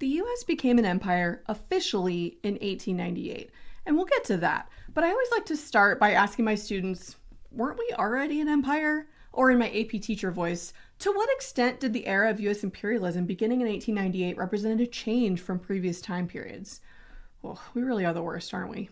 The US became an empire officially in 1898, and we'll get to that. But I always like to start by asking my students, weren't we already an empire? Or in my AP teacher voice, to what extent did the era of US imperialism beginning in 1898 represent a change from previous time periods? Well, we really are the worst, aren't we?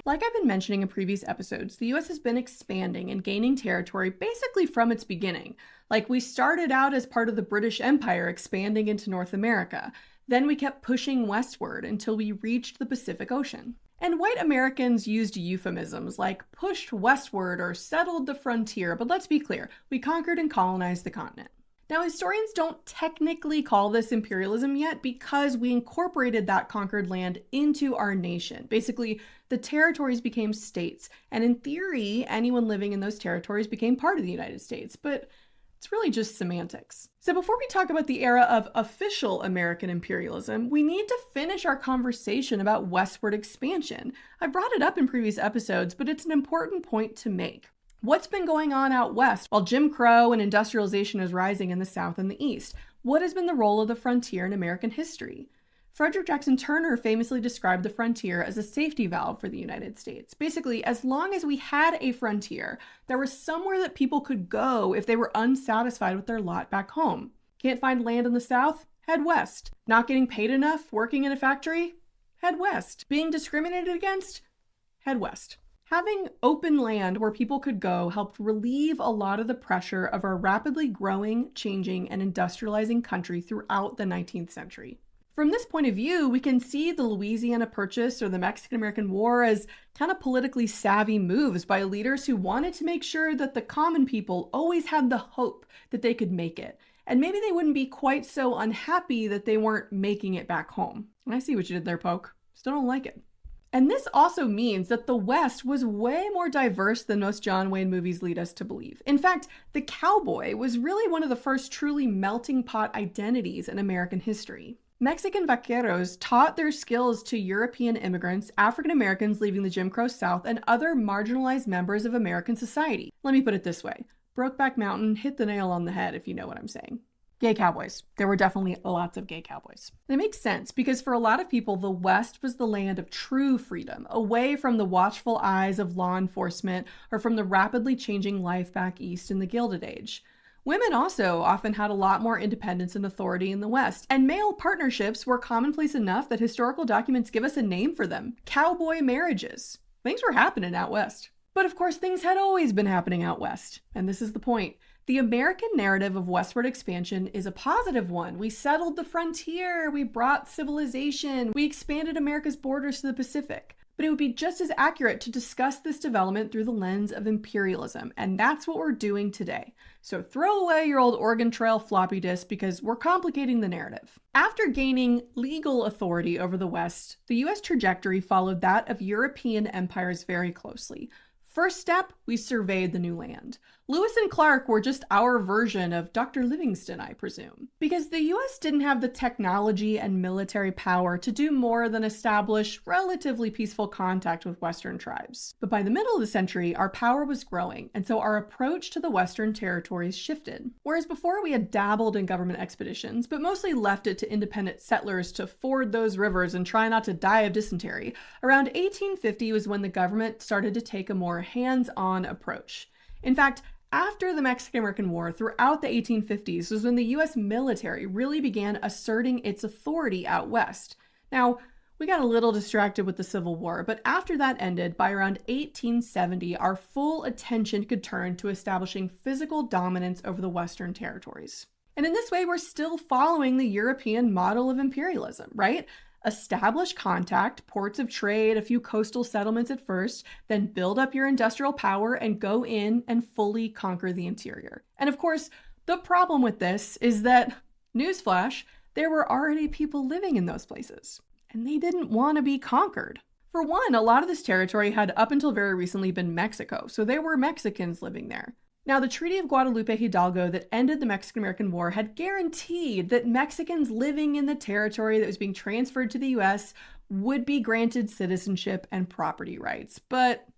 Like I've been mentioning in previous episodes, the US has been expanding and gaining territory basically from its beginning. Like, we started out as part of the British Empire expanding into North America. Then we kept pushing westward until we reached the Pacific Ocean. And white Americans used euphemisms like pushed westward or settled the frontier, but let's be clear, we conquered and colonized the continent. Now, historians don't technically call this imperialism yet because we incorporated that conquered land into our nation. Basically, the territories became states, and in theory, anyone living in those territories became part of the United States, but it's really just semantics. So before we talk about the era of official American imperialism, we need to finish our conversation about westward expansion. I brought it up in previous episodes, but it's an important point to make. What's been going on out west while Jim Crow and industrialization is rising in the South and the East? What has been the role of the frontier in American history? Frederick Jackson Turner famously described the frontier as a safety valve for the United States. Basically, as long as we had a frontier, there was somewhere that people could go if they were unsatisfied with their lot back home. Can't find land in the South? Head west. Not getting paid enough working in a factory? Head west. Being discriminated against? Head west. Having open land where people could go helped relieve a lot of the pressure of our rapidly growing, changing, and industrializing country throughout the 19th century. From this point of view, we can see the Louisiana Purchase or the Mexican-American War as kind of politically savvy moves by leaders who wanted to make sure that the common people always had the hope that they could make it. And maybe they wouldn't be quite so unhappy that they weren't making it back home. I see what you did there, Poke. Still don't like it. And this also means that the West was way more diverse than most John Wayne movies lead us to believe. In fact, the cowboy was really one of the first truly melting pot identities in American history. Mexican vaqueros taught their skills to European immigrants, African Americans leaving the Jim Crow South, and other marginalized members of American society. Let me put it this way. Brokeback Mountain hit the nail on the head, if you know what I'm saying. Gay cowboys. There were definitely lots of gay cowboys. And it makes sense because for a lot of people, the West was the land of true freedom, away from the watchful eyes of law enforcement or from the rapidly changing life back east in the Gilded Age. Women also often had a lot more independence and authority in the West, and male partnerships were commonplace enough that historical documents give us a name for them: cowboy marriages. Things were happening out west. But of course, things had always been happening out west, and this is the point. The American narrative of westward expansion is a positive one. We settled the frontier, we brought civilization, we expanded America's borders to the Pacific. But it would be just as accurate to discuss this development through the lens of imperialism, and that's what we're doing today. So throw away your old Oregon Trail floppy disk because we're complicating the narrative. After gaining legal authority over the West, the US trajectory followed that of European empires very closely. First step, we surveyed the new land. Lewis and Clark were just our version of Dr. Livingston, I presume. Because the US didn't have the technology and military power to do more than establish relatively peaceful contact with Western tribes. But by the middle of the century, our power was growing, and so our approach to the Western territories shifted. Whereas before we had dabbled in government expeditions, but mostly left it to independent settlers to ford those rivers and try not to die of dysentery, around 1850 was when the government started to take a more hands-on approach. In fact, after the Mexican-American War, throughout the 1850s was when the US military really began asserting its authority out west. Now, we got a little distracted with the Civil War, but after that ended, by around 1870, our full attention could turn to establishing physical dominance over the Western territories. And in this way, we're still following the European model of imperialism, right? Establish contact, ports of trade, a few coastal settlements at first, then build up your industrial power and go in and fully conquer the interior. And of course, the problem with this is that, newsflash, there were already people living in those places, and they didn't want to be conquered. For one, a lot of this territory had up until very recently been Mexico, so there were Mexicans living there. Now, the Treaty of Guadalupe-Hidalgo that ended the Mexican-American War had guaranteed that Mexicans living in the territory that was being transferred to the US would be granted citizenship and property rights. But,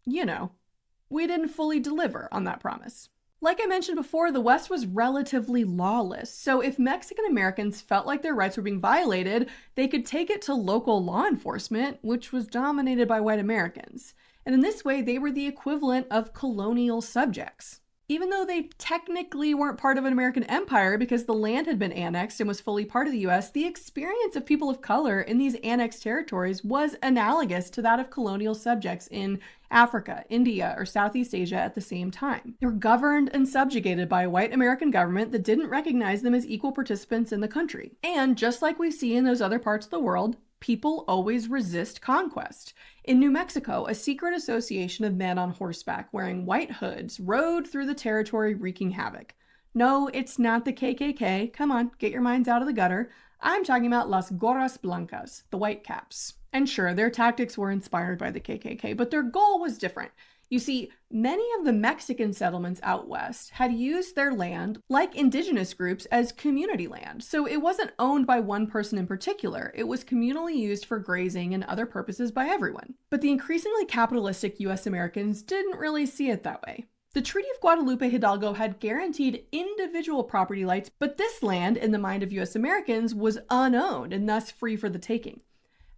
we didn't fully deliver on that promise. Like I mentioned before, the West was relatively lawless, so if Mexican Americans felt like their rights were being violated, they could take it to local law enforcement, which was dominated by white Americans. And in this way, they were the equivalent of colonial subjects. Even though they technically weren't part of an American empire because the land had been annexed and was fully part of the US, the experience of people of color in these annexed territories was analogous to that of colonial subjects in Africa, India, or Southeast Asia at the same time. They were governed and subjugated by a white American government that didn't recognize them as equal participants in the country. And just like we see in those other parts of the world, people always resist conquest. In New Mexico, a secret association of men on horseback wearing white hoods rode through the territory wreaking havoc. No, it's not the KKK. Come on, get your minds out of the gutter. I'm talking about Las Gorras Blancas, the white caps. And sure, their tactics were inspired by the KKK, but their goal was different. You see, many of the Mexican settlements out west had used their land, like indigenous groups, as community land. So it wasn't owned by one person in particular. It was communally used for grazing and other purposes by everyone. But the increasingly capitalistic US Americans didn't really see it that way. The Treaty of Guadalupe-Hidalgo had guaranteed individual property rights, but this land, in the mind of US Americans, was unowned and thus free for the taking.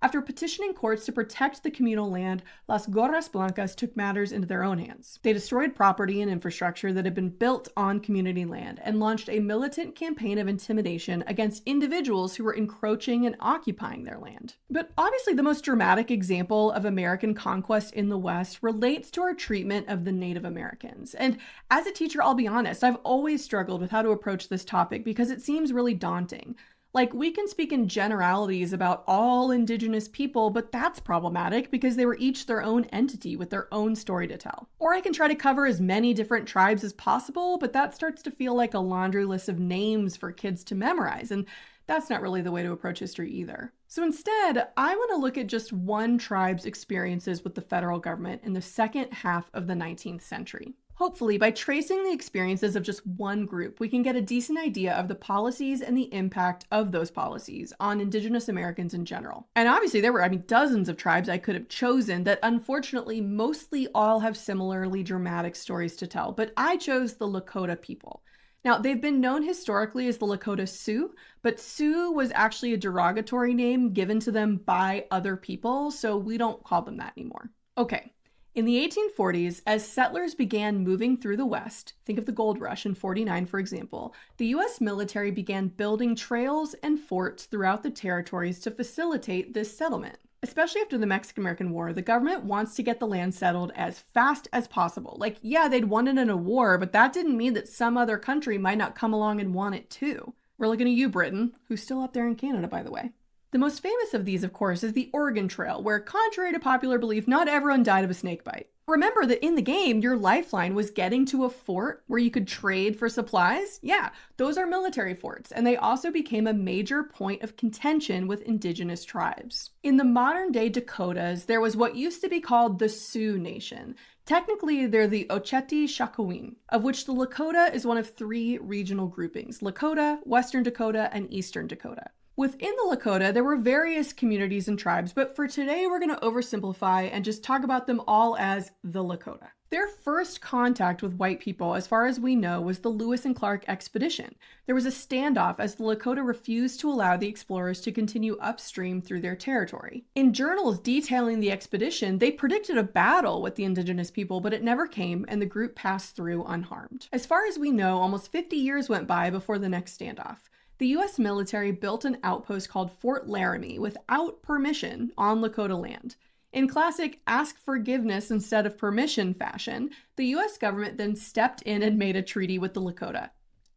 After petitioning courts to protect the communal land, Las Gorras Blancas took matters into their own hands. They destroyed property and infrastructure that had been built on community land and launched a militant campaign of intimidation against individuals who were encroaching and occupying their land. But obviously the most dramatic example of American conquest in the West relates to our treatment of the Native Americans. And as a teacher, I'll be honest, I've always struggled with how to approach this topic because it seems really daunting. Like, we can speak in generalities about all indigenous people, but that's problematic because they were each their own entity with their own story to tell. Or I can try to cover as many different tribes as possible, but that starts to feel like a laundry list of names for kids to memorize, and that's not really the way to approach history either. So instead, I want to look at just one tribe's experiences with the federal government in the second half of the 19th century. Hopefully, by tracing the experiences of just one group, we can get a decent idea of the policies and the impact of those policies on Indigenous Americans in general. And obviously, there were, dozens of tribes I could have chosen that unfortunately mostly all have similarly dramatic stories to tell, but I chose the Lakota people. Now, they've been known historically as the Lakota Sioux, but Sioux was actually a derogatory name given to them by other people, so we don't call them that anymore. Okay. In the 1840s, as settlers began moving through the West, think of the gold rush in 49, for example, the U.S. military began building trails and forts throughout the territories to facilitate this settlement. Especially after the Mexican-American War, the government wants to get the land settled as fast as possible. Like, yeah, they'd won it in a war, but that didn't mean that some other country might not come along and want it too. We're looking at you, Britain, who's still up there in Canada, by the way. The most famous of these, of course, is the Oregon Trail, where, contrary to popular belief, not everyone died of a snake bite. Remember that in the game, your lifeline was getting to a fort where you could trade for supplies? Yeah, those are military forts, and they also became a major point of contention with indigenous tribes. In the modern-day Dakotas, there was what used to be called the Sioux Nation. Technically, they're the Oceti-Sakowin, of which the Lakota is one of three regional groupings: Lakota, Western Dakota, and Eastern Dakota. Within the Lakota, there were various communities and tribes, but for today, we're going to oversimplify and just talk about them all as the Lakota. Their first contact with white people, as far as we know, was the Lewis and Clark expedition. There was a standoff as the Lakota refused to allow the explorers to continue upstream through their territory. In journals detailing the expedition, they predicted a battle with the indigenous people, but it never came, and the group passed through unharmed. As far as we know, almost 50 years went by before the next standoff. The U.S. military built an outpost called Fort Laramie without permission on Lakota land. In classic ask forgiveness instead of permission fashion, the U.S. government then stepped in and made a treaty with the Lakota,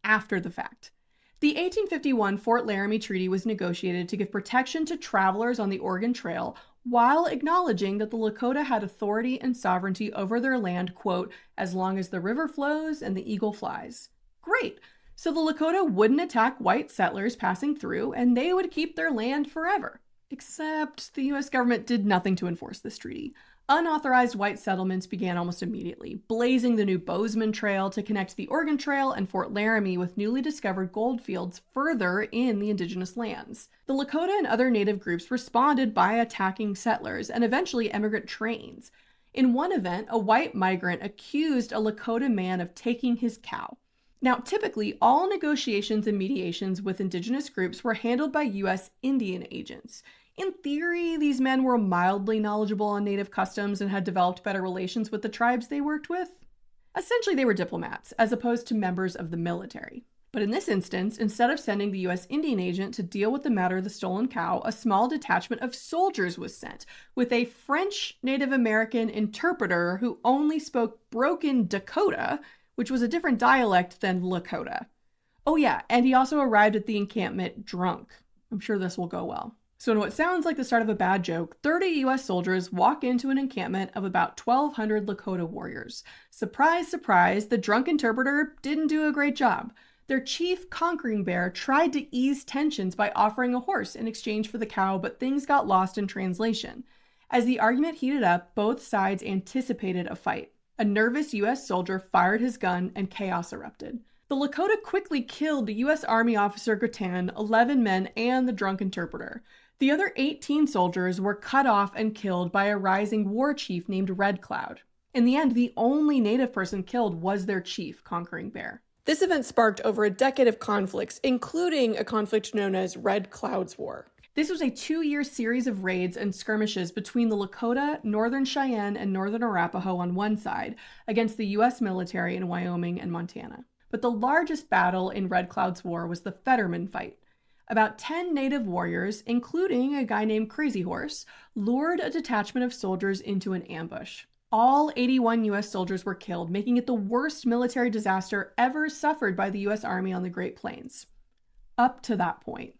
after the fact. The 1851 Fort Laramie Treaty was negotiated to give protection to travelers on the Oregon Trail while acknowledging that the Lakota had authority and sovereignty over their land, quote, as long as the river flows and the eagle flies. Great! So the Lakota wouldn't attack white settlers passing through, and they would keep their land forever. Except the U.S. government did nothing to enforce this treaty. Unauthorized white settlements began almost immediately, blazing the new Bozeman Trail to connect the Oregon Trail and Fort Laramie with newly discovered gold fields further in the indigenous lands. The Lakota and other native groups responded by attacking settlers and eventually immigrant trains. In one event, a white migrant accused a Lakota man of taking his cow. Now, typically, all negotiations and mediations with indigenous groups were handled by U.S. Indian agents. In theory, these men were mildly knowledgeable on native customs and had developed better relations with the tribes they worked with. Essentially, they were diplomats, as opposed to members of the military. But in this instance, instead of sending the U.S. Indian agent to deal with the matter of the stolen cow, a small detachment of soldiers was sent, with a French Native American interpreter who only spoke broken Dakota, which was a different dialect than Lakota. Oh yeah, and he also arrived at the encampment drunk. I'm sure this will go well. So in what sounds like the start of a bad joke, 30 U.S. soldiers walk into an encampment of about 1,200 Lakota warriors. Surprise, surprise, the drunk interpreter didn't do a great job. Their chief, Conquering Bear, tried to ease tensions by offering a horse in exchange for the cow, but things got lost in translation. As the argument heated up, both sides anticipated a fight. A nervous U.S. soldier fired his gun and chaos erupted. The Lakota quickly killed the U.S. Army officer Grattan, 11 men, and the drunk interpreter. The other 18 soldiers were cut off and killed by a rising war chief named Red Cloud. In the end, the only native person killed was their chief, Conquering Bear. This event sparked over a decade of conflicts, including a conflict known as Red Cloud's War. This was a 2-year series of raids and skirmishes between the Lakota, Northern Cheyenne, and Northern Arapaho on one side, against the U.S. military in Wyoming and Montana. But the largest battle in Red Cloud's War was the Fetterman fight. About 10 native warriors, including a guy named Crazy Horse, lured a detachment of soldiers into an ambush. All 81 U.S. soldiers were killed, making it the worst military disaster ever suffered by the U.S. Army on the Great Plains. Up to that point.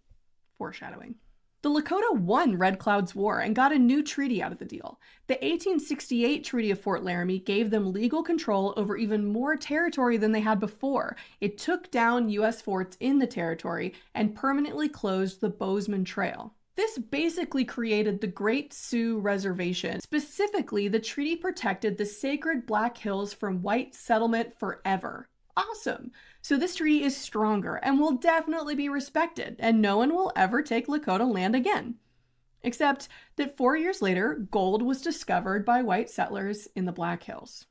Foreshadowing. The Lakota won Red Cloud's War and got a new treaty out of the deal. The 1868 Treaty of Fort Laramie gave them legal control over even more territory than they had before. It took down U.S. forts in the territory and permanently closed the Bozeman Trail. This basically created the Great Sioux Reservation. Specifically, the treaty protected the sacred Black Hills from white settlement forever. Awesome! So this treaty is stronger and will definitely be respected, and no one will ever take Lakota land again. Except that 4 years later, gold was discovered by white settlers in the Black Hills.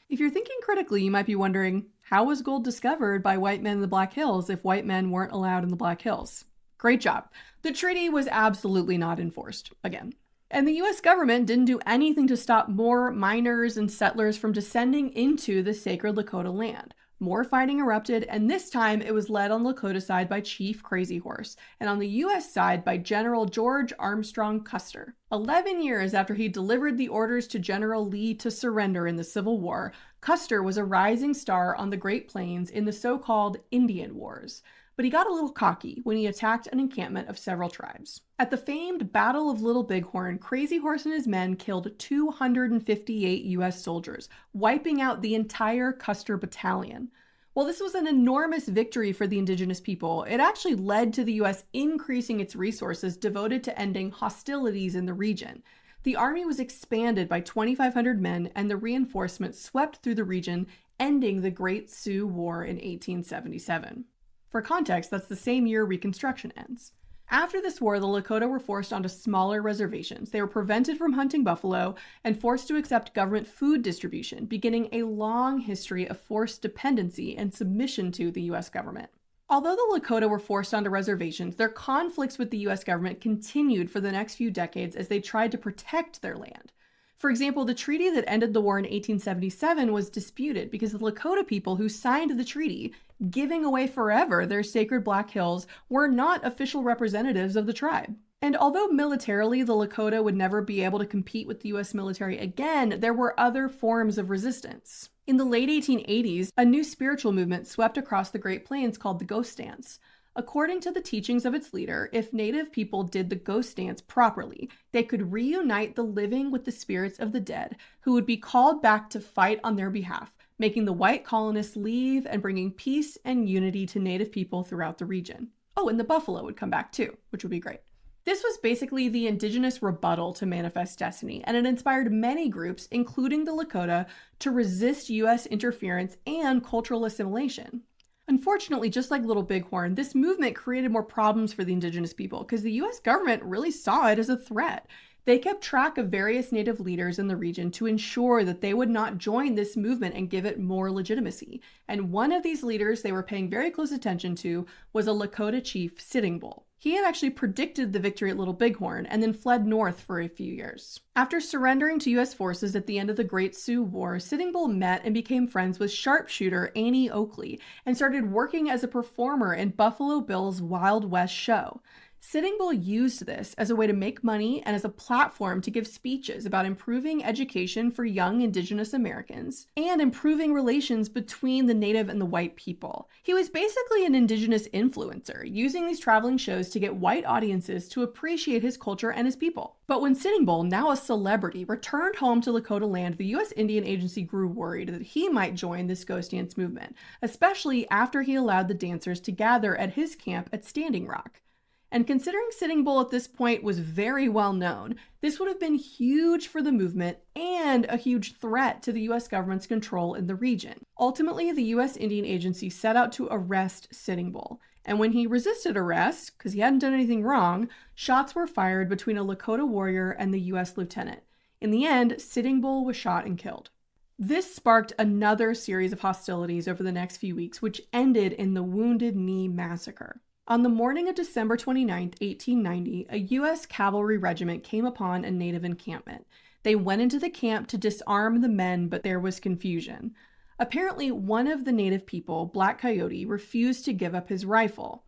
If you're thinking critically, you might be wondering, how was gold discovered by white men in the Black Hills if white men weren't allowed in the Black Hills? Great job. The treaty was absolutely not enforced, again. And the US government didn't do anything to stop more miners and settlers from descending into the sacred Lakota land. More fighting erupted, and this time it was led on Lakota side by Chief Crazy Horse, and on the US side by General George Armstrong Custer. 11 years after he delivered the orders to General Lee to surrender in the Civil War, Custer was a rising star on the Great Plains in the so-called Indian Wars. But he got a little cocky when he attacked an encampment of several tribes. At the famed Battle of Little Bighorn, Crazy Horse and his men killed 258 U.S. soldiers, wiping out the entire Custer battalion. While this was an enormous victory for the indigenous people, it actually led to the U.S. increasing its resources devoted to ending hostilities in the region. The army was expanded by 2,500 men, and the reinforcements swept through the region, ending the Great Sioux War in 1877. For context, that's the same year Reconstruction ends. After this war, the Lakota were forced onto smaller reservations. They were prevented from hunting buffalo and forced to accept government food distribution, beginning a long history of forced dependency and submission to the U.S. government. Although the Lakota were forced onto reservations, their conflicts with the U.S. government continued for the next few decades as they tried to protect their land. For example, the treaty that ended the war in 1877 was disputed because the Lakota people who signed the treaty, giving away forever their sacred Black Hills, were not official representatives of the tribe. And although militarily the Lakota would never be able to compete with the US military again, there were other forms of resistance. In the late 1880s, a new spiritual movement swept across the Great Plains called the Ghost Dance. According to the teachings of its leader, if Native people did the ghost dance properly, they could reunite the living with the spirits of the dead, who would be called back to fight on their behalf, making the white colonists leave and bringing peace and unity to Native people throughout the region. Oh, and the buffalo would come back too, which would be great. This was basically the indigenous rebuttal to Manifest Destiny, and it inspired many groups, including the Lakota, to resist US interference and cultural assimilation. Unfortunately, just like Little Bighorn, this movement created more problems for the indigenous people because the US government really saw it as a threat. They kept track of various Native leaders in the region to ensure that they would not join this movement and give it more legitimacy. And one of these leaders they were paying very close attention to was a Lakota chief, Sitting Bull. He had actually predicted the victory at Little Bighorn and then fled north for a few years. After surrendering to U.S. forces at the end of the Great Sioux War, Sitting Bull met and became friends with sharpshooter Annie Oakley and started working as a performer in Buffalo Bill's Wild West show. Sitting Bull used this as a way to make money and as a platform to give speeches about improving education for young indigenous Americans and improving relations between the Native and the white people. He was basically an indigenous influencer, using these traveling shows to get white audiences to appreciate his culture and his people. But when Sitting Bull, now a celebrity, returned home to Lakota land, the U.S. Indian Agency grew worried that he might join this ghost dance movement, especially after he allowed the dancers to gather at his camp at Standing Rock. And considering Sitting Bull at this point was very well known, this would have been huge for the movement and a huge threat to the U.S. government's control in the region. Ultimately, the U.S. Indian Agency set out to arrest Sitting Bull. And when he resisted arrest, because he hadn't done anything wrong, shots were fired between a Lakota warrior and the U.S. lieutenant. In the end, Sitting Bull was shot and killed. This sparked another series of hostilities over the next few weeks, which ended in the Wounded Knee Massacre. On the morning of December 29, 1890, a U.S. cavalry regiment came upon a Native encampment. They went into the camp to disarm the men, but there was confusion. Apparently, one of the Native people, Black Coyote, refused to give up his rifle.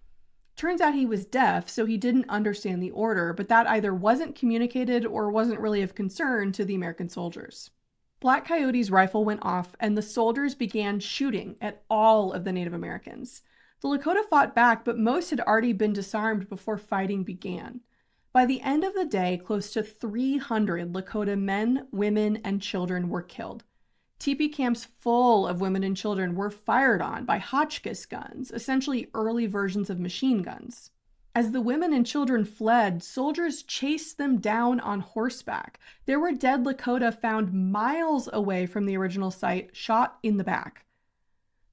Turns out he was deaf, so he didn't understand the order, but that either wasn't communicated or wasn't really of concern to the American soldiers. Black Coyote's rifle went off, and the soldiers began shooting at all of the Native Americans. The Lakota fought back, but most had already been disarmed before fighting began. By the end of the day, close to 300 Lakota men, women, and children were killed. Teepee camps full of women and children were fired on by Hotchkiss guns, essentially early versions of machine guns. As the women and children fled, soldiers chased them down on horseback. There were dead Lakota found miles away from the original site, shot in the back.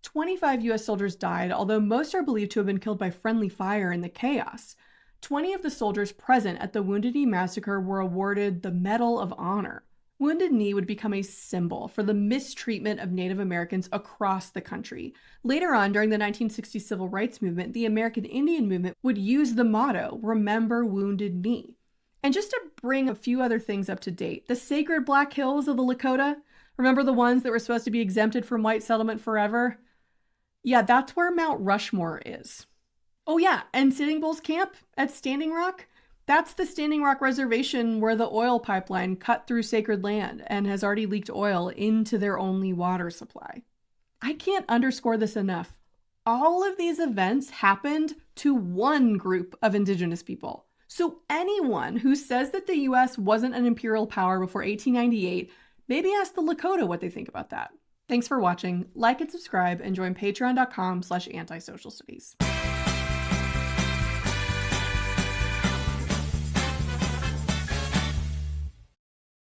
25 U.S. soldiers died, although most are believed to have been killed by friendly fire in the chaos. 20 of the soldiers present at the Wounded Knee Massacre were awarded the Medal of Honor. Wounded Knee would become a symbol for the mistreatment of Native Americans across the country. Later on, during the 1960s civil rights movement, the American Indian movement would use the motto, "Remember Wounded Knee." And just to bring a few other things up to date, the sacred Black Hills of the Lakota, remember the ones that were supposed to be exempted from white settlement forever? Yeah, that's where Mount Rushmore is. Oh yeah, and Sitting Bull's camp at Standing Rock? That's the Standing Rock Reservation where the oil pipeline cut through sacred land and has already leaked oil into their only water supply. I can't underscore this enough. All of these events happened to one group of indigenous people. So anyone who says that the US wasn't an imperial power before 1898, maybe ask the Lakota what they think about that. Thanks for watching. Like and subscribe and join patreon.com/antisocialstudies.